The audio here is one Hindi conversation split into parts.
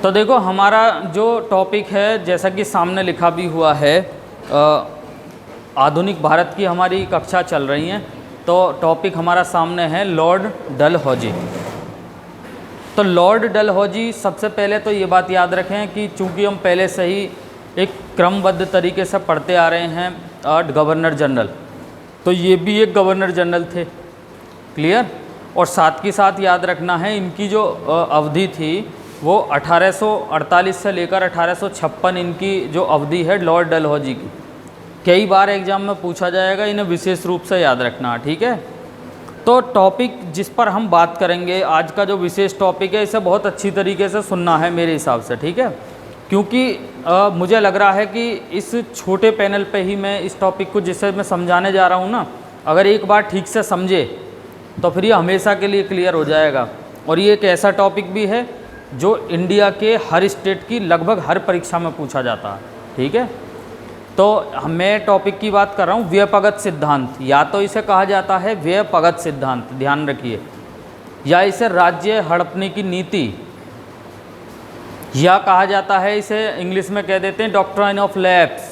तो देखो हमारा जो टॉपिक है, जैसा कि सामने लिखा भी हुआ है, आधुनिक भारत की हमारी कक्षा चल रही हैं। तो टॉपिक हमारा सामने है लॉर्ड डलहौजी। तो लॉर्ड डलहौजी, सबसे पहले तो ये बात याद रखें कि चूंकि हम पहले से ही एक क्रमबद्ध तरीके से पढ़ते आ रहे हैं गवर्नर जनरल, तो ये भी एक गवर्नर जनरल थे, क्लियर। और साथ के साथ याद रखना है इनकी जो अवधि थी वो 1848 से लेकर 1856 इनकी जो अवधि है लॉर्ड डलहौजी की। कई बार एग्जाम में पूछा जाएगा, इन्हें विशेष रूप से याद रखना, ठीक है। तो टॉपिक जिस पर हम बात करेंगे, आज का जो विशेष टॉपिक है, इसे बहुत अच्छी तरीके से सुनना है मेरे हिसाब से, ठीक है। क्योंकि मुझे लग रहा है कि इस छोटे पैनल पे ही मैं इस टॉपिक को जिसे मैं समझाने जा रहा हूँ ना, अगर एक बार ठीक से समझे तो फिर ये हमेशा के लिए क्लियर हो जाएगा। और ये एक ऐसा टॉपिक भी है जो इंडिया के हर स्टेट की लगभग हर परीक्षा में पूछा जाता है, ठीक है। तो मैं टॉपिक की बात कर रहा हूँ व्यपगत सिद्धांत, या तो इसे कहा जाता है व्यपगत सिद्धांत, ध्यान रखिए, या इसे राज्य हड़पने की नीति, या कहा जाता है इसे इंग्लिश में कह देते हैं डॉक्ट्राइन ऑफ लैप्स,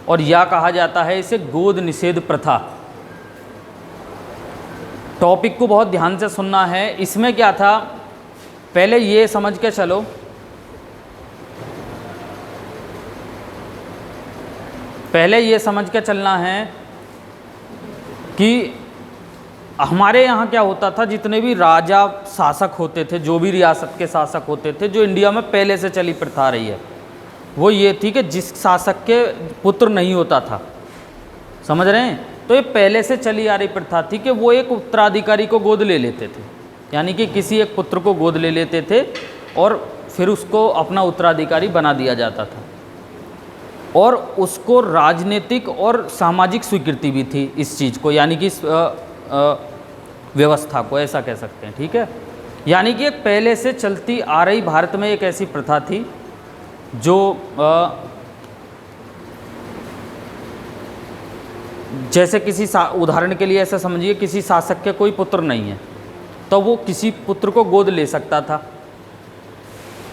और या कहा जाता है इसे गोद निषेध प्रथा। टॉपिक को बहुत ध्यान से सुनना है। इसमें क्या था, पहले ये समझ के चलो, पहले ये समझ के चलना है कि हमारे यहाँ क्या होता था, जितने भी राजा शासक होते थे, जो भी रियासत के शासक होते थे, जो इंडिया में पहले से चली प्रथा रही है, वो ये थी कि जिस शासक के पुत्र नहीं होता था, समझ रहे हैं, तो ये पहले से चली आ रही प्रथा थी कि वो एक उत्तराधिकारी को गोद ले लेते थे, यानी कि किसी एक पुत्र को गोद ले लेते थे और फिर उसको अपना उत्तराधिकारी बना दिया जाता था, और उसको राजनीतिक और सामाजिक स्वीकृति भी थी इस चीज़ को, यानी कि इस व्यवस्था को ऐसा कह सकते हैं, ठीक है। यानी कि एक पहले से चलती आ रही भारत में एक ऐसी प्रथा थी जो जैसे किसी उदाहरण के लिए ऐसा समझिए, किसी शासक के कोई पुत्र नहीं है तो वो किसी पुत्र को गोद ले सकता था,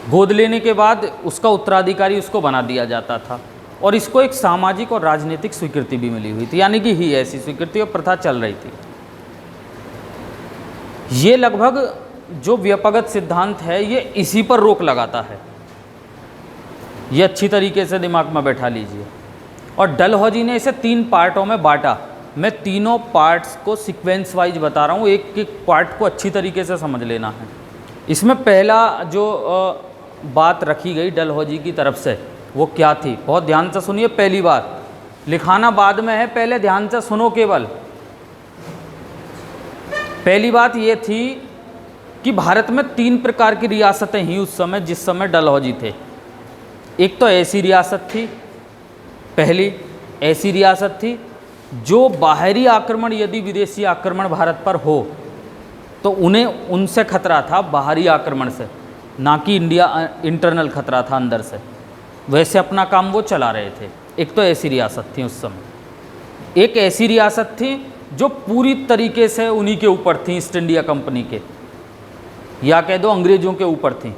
गोद लेने के बाद उसका उत्तराधिकारी उसको बना दिया जाता था, और इसको एक सामाजिक और राजनीतिक स्वीकृति भी मिली हुई थी, यानी कि ही ऐसी स्वीकृति और प्रथा चल रही थी। ये लगभग जो व्यपगत सिद्धांत है ये इसी पर रोक लगाता है, ये अच्छी तरीके से दिमाग में बैठा लीजिए। और डलहौजी ने इसे 3 पार्टों में बांटा। मैं तीनों पार्ट्स को सीक्वेंस वाइज बता रहा हूँ, एक एक पार्ट को अच्छी तरीके से समझ लेना है। इसमें पहला जो बात रखी गई डलहौजी की तरफ से वो क्या थी, बहुत ध्यान से सुनिए। पहली बात, लिखाना बाद में है, पहले ध्यान से सुनो केवल। पहली बात ये थी कि भारत में 3 प्रकार की रियासतें ही उस समय, जिस समय डलहौजी थे। एक तो ऐसी रियासत थी, पहली ऐसी रियासत थी जो बाहरी आक्रमण, यदि विदेशी आक्रमण भारत पर हो तो उन्हें उनसे खतरा था बाहरी आक्रमण से, ना कि इंटरनल खतरा था अंदर से। वैसे अपना काम वो चला रहे थे। एक तो ऐसी रियासत थी उस समय। एक ऐसी रियासत थी जो पूरी तरीके से उन्हीं के ऊपर थी, ईस्ट इंडिया कंपनी के, या कह दो अंग्रेजों के ऊपर थी।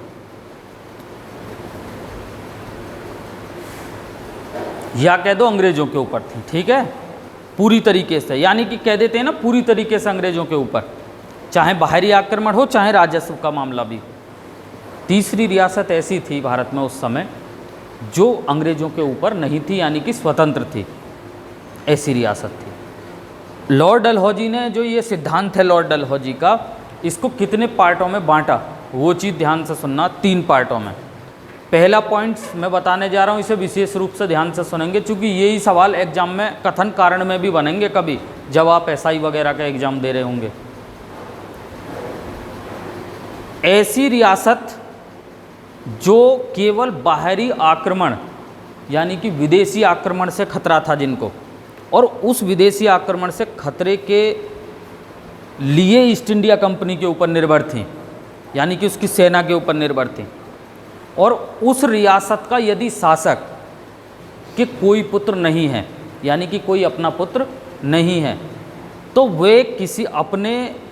या कह दो अंग्रेजों के ऊपर थी, ठीक है, पूरी तरीके से, यानी कि कह देते हैं ना पूरी तरीके से अंग्रेजों के ऊपर, चाहे बाहरी आक्रमण हो चाहे राजस्व का मामला भी हो। तीसरी रियासत ऐसी थी भारत में उस समय जो अंग्रेजों के ऊपर नहीं थी, यानी कि स्वतंत्र थी, ऐसी रियासत थी। लॉर्ड डलहौजी ने जो ये सिद्धांत है लॉर्ड डलहौजी का, इसको कितने पार्टों में बांटा, वो चीज़ ध्यान से सुनना, 3 पार्टों में। पहला पॉइंट मैं बताने जा रहा हूँ, इसे विशेष रूप से ध्यान से सुनेंगे, क्योंकि यही सवाल एग्जाम में कथन कारण में भी बनेंगे कभी, जब आप एसआई वगैरह का एग्जाम दे रहे होंगे। ऐसी रियासत जो केवल बाहरी आक्रमण, यानी कि विदेशी आक्रमण से खतरा था जिनको, और उस विदेशी आक्रमण से खतरे के लिए ईस्ट इंडिया कंपनी के ऊपर निर्भर थी, यानी कि उसकी सेना के ऊपर निर्भर थी। और उस रियासत का यदि शासक के कोई पुत्र नहीं है, यानी कि कोई अपना पुत्र नहीं है, तो वे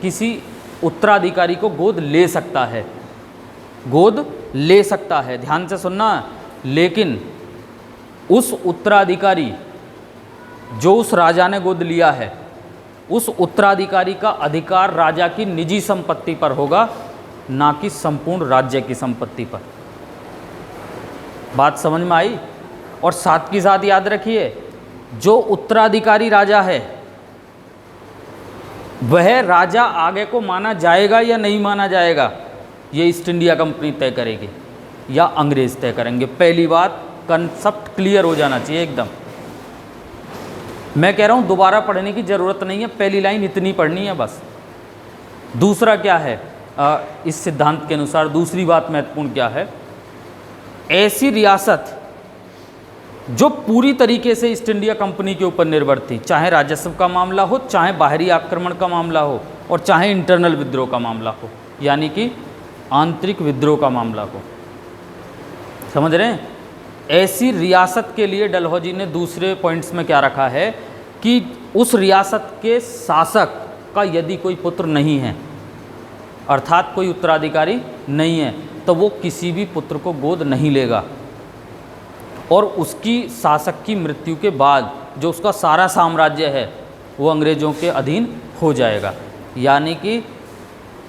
किसी उत्तराधिकारी को गोद ले सकता है। गोद ले सकता है, ध्यान से सुनना। लेकिन उस उत्तराधिकारी जो उस राजा ने गोद लिया है, उस उत्तराधिकारी का अधिकार राजा की निजी संपत्ति पर होगा, ना कि संपूर्ण राज्य की संपत्ति पर। बात समझ में आई? और साथ के साथ याद रखिए, जो उत्तराधिकारी राजा है वह राजा आगे को माना जाएगा या नहीं माना जाएगा, ये ईस्ट इंडिया कंपनी तय करेगी या अंग्रेज तय करेंगे। पहली बात, कंसेप्ट क्लियर हो जाना चाहिए एकदम। मैं कह रहा हूं दोबारा पढ़ने की ज़रूरत नहीं है, पहली लाइन इतनी पढ़नी है बस। दूसरा क्या है, इस सिद्धांत के अनुसार दूसरी बात महत्वपूर्ण क्या है, ऐसी रियासत जो पूरी तरीके से ईस्ट इंडिया कंपनी के ऊपर निर्भर थी, चाहे राजस्व का मामला हो, चाहे बाहरी आक्रमण का मामला हो, और चाहे इंटरनल विद्रोह का मामला हो, यानी कि आंतरिक विद्रोह का मामला हो। समझ रहे हैं? ऐसी रियासत के लिए डलहौजी ने दूसरे पॉइंट्स में क्या रखा है कि उस रियासत के शासक का यदि कोई पुत्र नहीं है, अर्थात कोई उत्तराधिकारी नहीं है, तो वो किसी भी पुत्र को गोद नहीं लेगा, और उसकी शासक की मृत्यु के बाद जो उसका सारा साम्राज्य है वो अंग्रेज़ों के अधीन हो जाएगा, यानी कि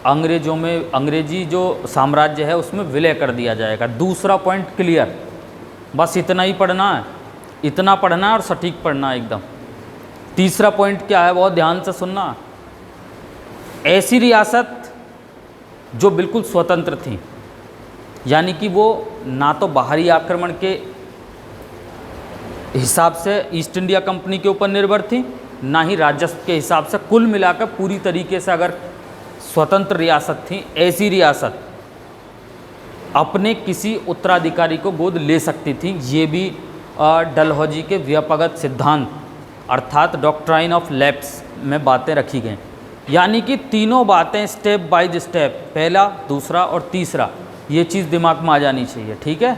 अंग्रेज़ों में अंग्रेजी जो साम्राज्य है उसमें विलय कर दिया जाएगा। दूसरा पॉइंट क्लियर, बस इतना ही पढ़ना है, इतना पढ़ना है और सटीक पढ़ना है एकदम। तीसरा पॉइंट क्या है, बहुत ध्यान से सुनना। ऐसी रियासत जो बिल्कुल स्वतंत्र थी, यानी कि वो ना तो बाहरी आक्रमण के हिसाब से ईस्ट इंडिया कंपनी के ऊपर निर्भर थी, ना ही राजस्व के हिसाब से, कुल मिलाकर पूरी तरीके से अगर स्वतंत्र रियासत थी, ऐसी रियासत अपने किसी उत्तराधिकारी को गोद ले सकती थी। ये भी डलहौजी के व्यापक सिद्धांत अर्थात डॉक्ट्राइन ऑफ लैप्स में बातें रखी गई, यानी कि तीनों बातें स्टेप बाय स्टेप, पहला, दूसरा और तीसरा, ये चीज़ दिमाग में आ जानी चाहिए। ठीक है?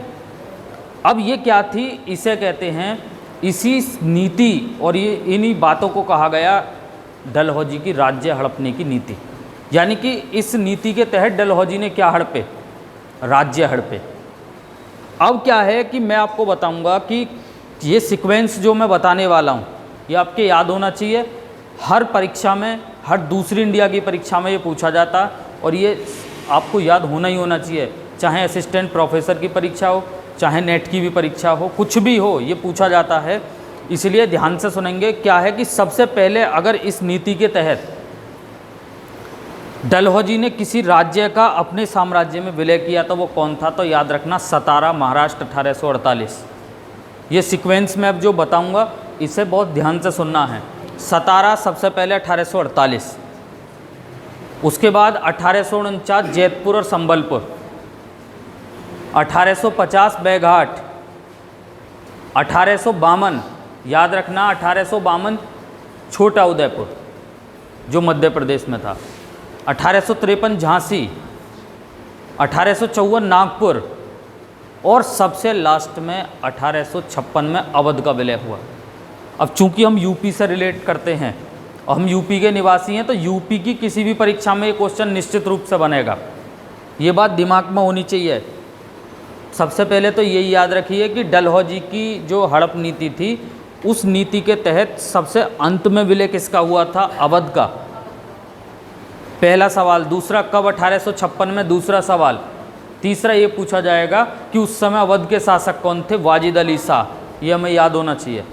अब ये क्या थी, इसे कहते हैं, इसी नीति और ये इन्हीं बातों को कहा गया डलहौजी की राज्य हड़पने की नीति, यानी कि इस नीति के तहत डलहौजी ने क्या हड़पे, राज्य हड़पे। अब क्या है कि मैं आपको बताऊंगा कि ये सीक्वेंस जो मैं बताने वाला हूँ ये आपके याद होना चाहिए। हर परीक्षा में, हर दूसरी इंडिया की परीक्षा में ये पूछा जाता, और ये आपको याद होना ही होना चाहिए, चाहे असिस्टेंट प्रोफेसर की परीक्षा हो, चाहे नेट की भी परीक्षा हो, कुछ भी हो, ये पूछा जाता है। इसलिए ध्यान से सुनेंगे। क्या है कि सबसे पहले अगर इस नीति के तहत डलहौजी ने किसी राज्य का अपने साम्राज्य में विलय किया तो वो कौन था, तो याद रखना सतारा, महाराष्ट्र, 1848। ये सीक्वेंस में अब जो बताऊंगा इसे बहुत ध्यान से सुनना है। सतारा सबसे पहले 1848, उसके बाद 1849 जैतपुर और संबलपुर, 1850 बैघाट, 1852 याद रखना 1852 छोटा उदयपुर जो मध्य प्रदेश में था, 1853 झांसी, 1854 नागपुर, और सबसे लास्ट में 1856 में अवध का विलय हुआ। अब चूंकि हम यूपी से रिलेट करते हैं और हम यूपी के निवासी हैं, तो यूपी की किसी भी परीक्षा में ये क्वेश्चन निश्चित रूप से बनेगा, ये बात दिमाग में होनी चाहिए। सबसे पहले तो यही याद रखिए कि डलहौजी की जो हड़प नीति थी, उस नीति के तहत सबसे अंत में विलय किसका हुआ था, अवध का, पहला सवाल। दूसरा, कब, 1856 में, दूसरा सवाल। तीसरा ये पूछा जाएगा कि उस समय अवध के शासक कौन थे, वाजिद अली शाह, ये हमें याद होना चाहिए।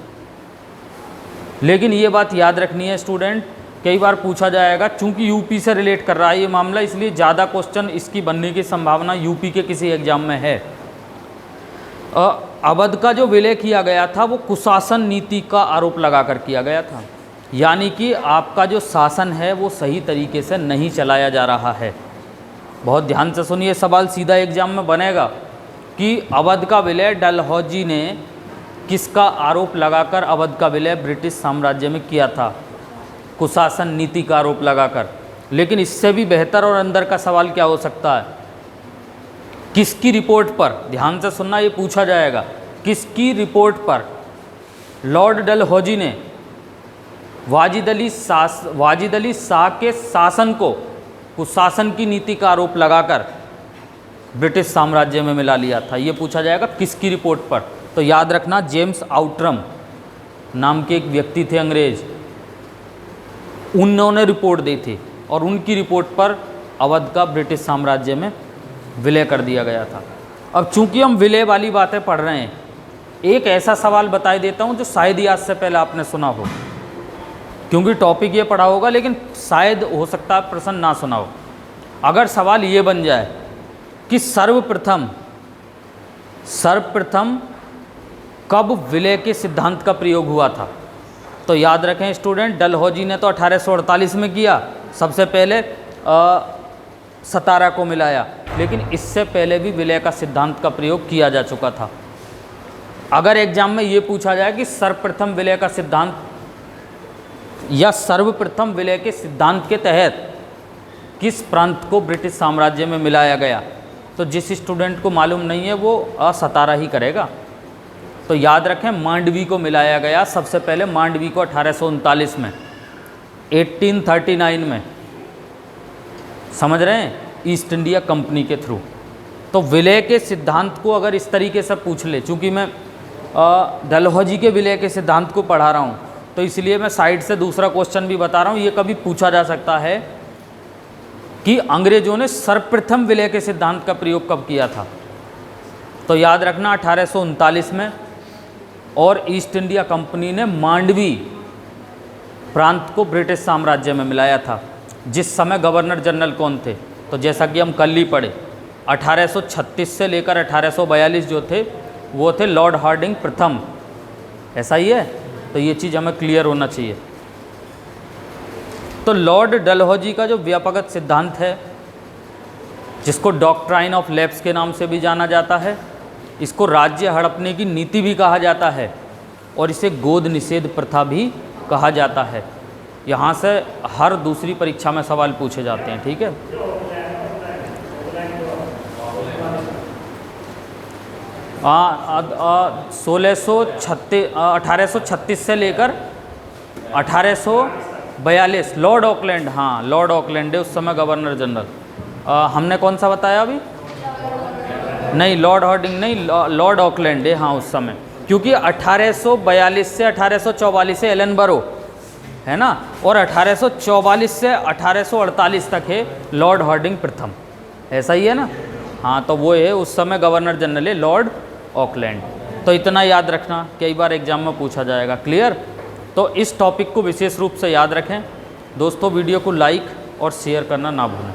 लेकिन ये बात याद रखनी है स्टूडेंट, कई बार पूछा जाएगा, चूंकि यूपी से रिलेट कर रहा है ये मामला, इसलिए ज़्यादा क्वेश्चन इसकी बनने की संभावना यूपी के किसी एग्जाम में है। अवध का जो विलय किया गया था वो कुशासन नीति का आरोप लगाकर किया गया था, यानी कि आपका जो शासन है वो सही तरीके से नहीं चलाया जा रहा है। बहुत ध्यान से सुनिए, सवाल सीधा एग्जाम में बनेगा कि अवध का विलय डलहौजी ने किसका आरोप लगाकर अवध का विलय ब्रिटिश साम्राज्य में किया था, कुशासन नीति का आरोप लगाकर। लेकिन इससे भी बेहतर और अंदर का सवाल क्या हो सकता है, किसकी रिपोर्ट पर, ध्यान से सुनना, ये पूछा जाएगा, किसकी रिपोर्ट पर लॉर्ड डलहौजी ने वाजिद अली शाह के शासन को, कुशासन की नीति का आरोप लगाकर ब्रिटिश साम्राज्य में मिला लिया था। ये पूछा जाएगा किसकी रिपोर्ट पर, तो याद रखना जेम्स आउटरम नाम के एक व्यक्ति थे अंग्रेज, उन्होंने रिपोर्ट दी थी और उनकी रिपोर्ट पर अवध का ब्रिटिश साम्राज्य में विलय कर दिया गया था। अब चूंकि हम विलय वाली बातें पढ़ रहे हैं, एक ऐसा सवाल बता देता हूं जो शायद ही आज से पहले आपने सुना हो, क्योंकि टॉपिक ये पढ़ा होगा लेकिन शायद हो सकता है प्रश्न ना सुना हो। अगर सवाल ये बन जाए कि सर्वप्रथम कब विलय के सिद्धांत का प्रयोग हुआ था, तो याद रखें स्टूडेंट, डलहौजी ने तो 1848 में किया, सबसे पहले सतारा को मिलाया, लेकिन इससे पहले भी विलय का सिद्धांत का प्रयोग किया जा चुका था। अगर एग्जाम में ये पूछा जाए कि सर्वप्रथम विलय का सिद्धांत या सर्वप्रथम विलय के सिद्धांत के तहत किस प्रांत को ब्रिटिश साम्राज्य में मिलाया गया, तो जिस स्टूडेंट को मालूम नहीं है वो सतारा ही करेगा। तो याद रखें मांडवी को मिलाया गया सबसे पहले, मांडवी को 1839 में, 1839 में, समझ रहे हैं, ईस्ट इंडिया कंपनी के थ्रू। तो विलय के सिद्धांत को अगर इस तरीके से पूछ ले, चूँकि मैं डलहौजी के विलय के सिद्धांत को पढ़ा रहा हूँ तो इसलिए मैं साइड से दूसरा क्वेश्चन भी बता रहा हूँ। ये कभी पूछा जा सकता है कि अंग्रेजों ने सर्वप्रथम विलय के सिद्धांत का प्रयोग कब किया था, तो याद रखना 1839 में, और ईस्ट इंडिया कंपनी ने मांडवी प्रांत को ब्रिटिश साम्राज्य में मिलाया था। जिस समय गवर्नर जनरल कौन थे, तो जैसा कि हम कल ही पढ़े, 1836 से लेकर 1842 जो थे वो थे लॉर्ड हार्डिंग प्रथम। ऐसा ही है, तो ये चीज़ हमें क्लियर होना चाहिए। तो लॉर्ड डलहौजी का जो व्यापक सिद्धांत है, जिसको डॉक्ट्राइन ऑफ लैप्स के नाम से भी जाना जाता है, इसको राज्य हड़पने की नीति भी कहा जाता है और इसे गोद निषेध प्रथा भी कहा जाता है। यहाँ से हर दूसरी परीक्षा में सवाल पूछे जाते हैं, ठीक है। 1836 से लेकर 1842 लॉर्ड ऑकलैंड, हाँ लॉर्ड ऑकलैंड है उस समय गवर्नर जनरल। हमने कौन सा बताया अभी, नहीं लॉर्ड हार्डिंग नहीं, लॉर्ड ऑकलैंड है हाँ उस समय, क्योंकि 1842 से 1844 है एलनबरो, है ना, और 1844 से 1848 तक है लॉर्ड हार्डिंग प्रथम, ऐसा ही है ना, हाँ। तो वो है उस समय गवर्नर जनरल है लॉर्ड ऑकलैंड। तो इतना याद रखना, कई बार एग्जाम में पूछा जाएगा, क्लियर। तो इस टॉपिक को विशेष रूप से याद रखें दोस्तों। वीडियो को लाइक और शेयर करना ना भूलें।